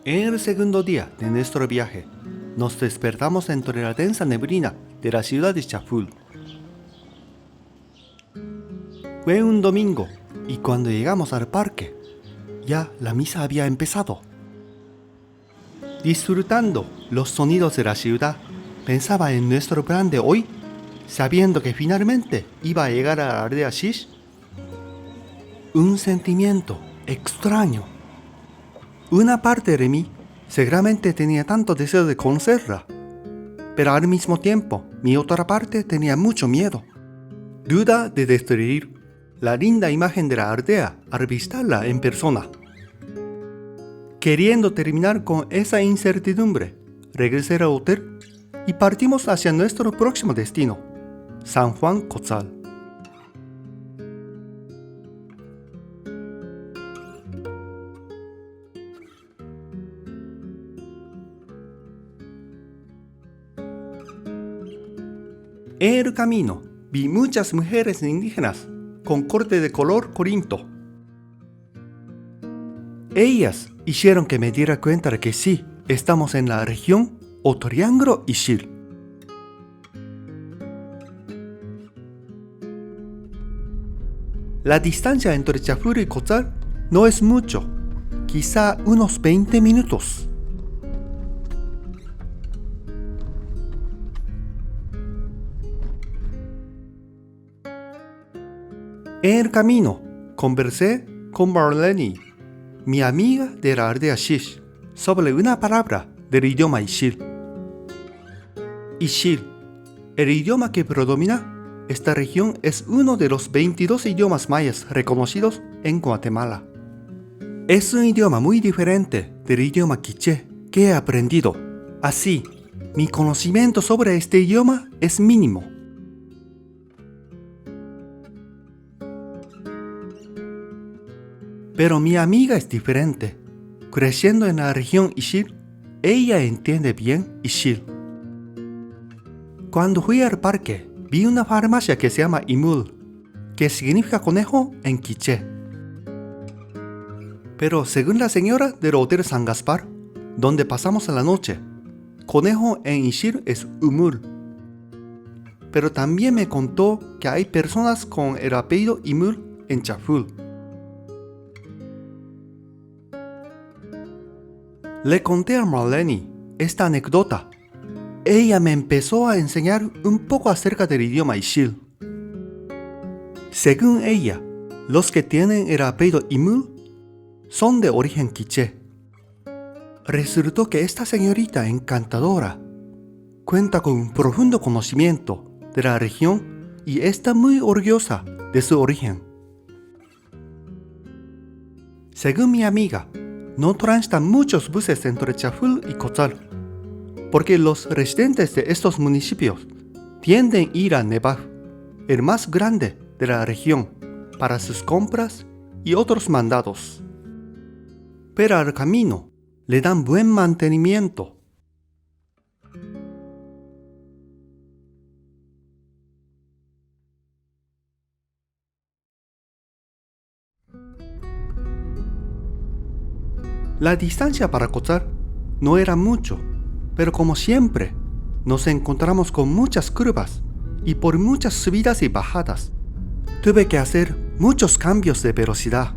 En el segundo día de nuestro viaje, nos despertamos entre la densa neblina de la ciudad de Chaful. Fue un domingo y cuando llegamos al parque, ya la misa había empezado. Disfrutando los sonidos de la ciudad, pensaba en nuestro plan de hoy, sabiendo que finalmente iba a llegar a la aldea Shish. Un sentimiento extraño. Una parte de mí seguramente tenía tanto deseo de conocerla, pero al mismo tiempo mi otra parte tenía mucho miedo. Duda de destruir la linda imagen de la aldea al visitarla en persona. Queriendo terminar con esa incertidumbre, regresé al hotel y partimos hacia nuestro próximo destino, San Juan Cotzal. En el camino vi muchas mujeres indígenas con corte de color corinto. Ellas hicieron que me diera cuenta de que sí, estamos en la región o Triángulo Ishil. La distancia entre Chaful y Cotzal no es mucho, quizá unos 20 minutos. En el camino, conversé con Marlene, mi amiga de la aldea Shish, sobre una palabra del idioma Ishil. Ishil, el idioma que predomina esta región, es uno de los 22 idiomas mayas reconocidos en Guatemala. Es un idioma muy diferente del idioma quiché que he aprendido. Así, mi conocimiento sobre este idioma es mínimo. Pero mi amiga es diferente. Creciendo en la región Ishil, ella entiende bien Ishil. Cuando fui al parque, vi una farmacia que se llama Imul, que significa conejo en quiché. Pero según la señora del Hotel San Gaspar, donde pasamos la noche, conejo en Ishil es Umul. Pero también me contó que hay personas con el apellido Imul en Chaful. Le conté a Marlene esta anécdota. Ella me empezó a enseñar un poco acerca del idioma Ishil. Según ella, los que tienen el apellido Imul son de origen quiché. Resultó que esta señorita encantadora cuenta con un profundo conocimiento de la región y está muy orgullosa de su origen. Según mi amiga, no transitan muchos buses entre Chaful y Cotzal, porque los residentes de estos municipios tienden a ir a Nebav, el más grande de la región, para sus compras y otros mandados. Pero al camino le dan buen mantenimiento. La distancia para Cotzal no era mucho, pero como siempre, nos encontramos con muchas curvas y por muchas subidas y bajadas. Tuve que hacer muchos cambios de velocidad.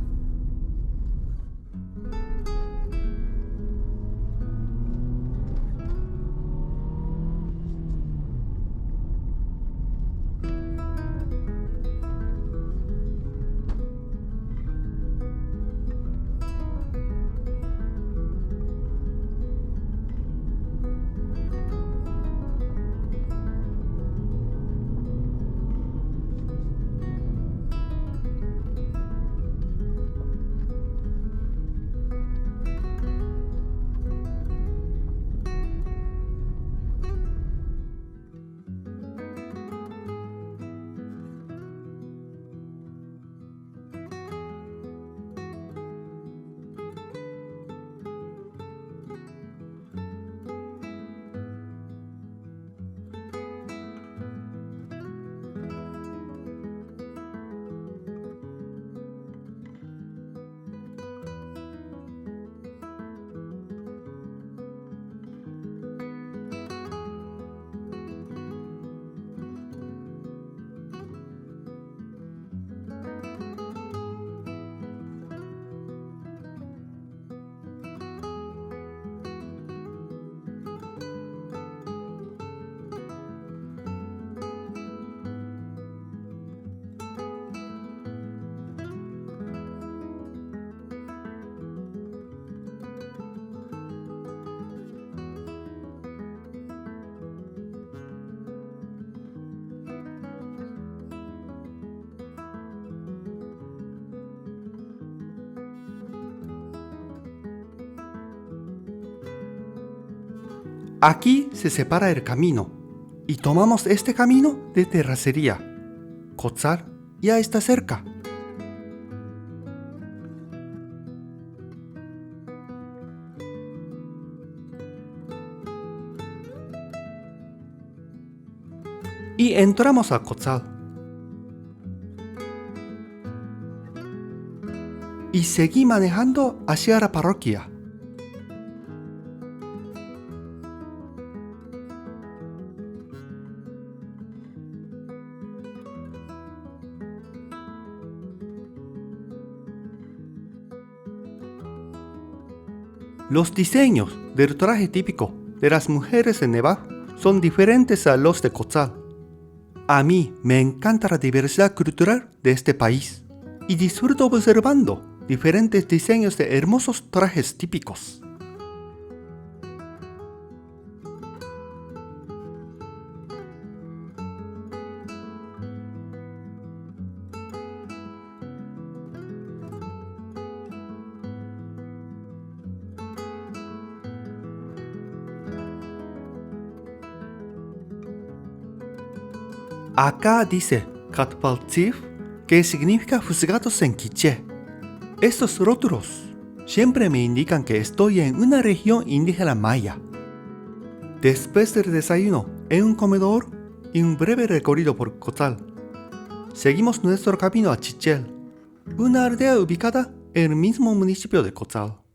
Aquí se separa el camino y tomamos este camino de terracería. Cotzal ya está cerca. Y entramos a Cotzal. Y seguí manejando hacia la parroquia. Los diseños del traje típico de las mujeres en Nevaru son diferentes a los de Cotzal. A mí me encanta la diversidad cultural de este país y disfruto observando diferentes diseños de hermosos trajes típicos. Acá dice Katpaltsif, que significa juzgados en quiché. Estos rótulos siempre me indican que estoy en una región indígena maya. Después del desayuno, en un comedor y un breve recorrido por Cotzal, seguimos nuestro camino a Chichel, una aldea ubicada en el mismo municipio de Cotzal.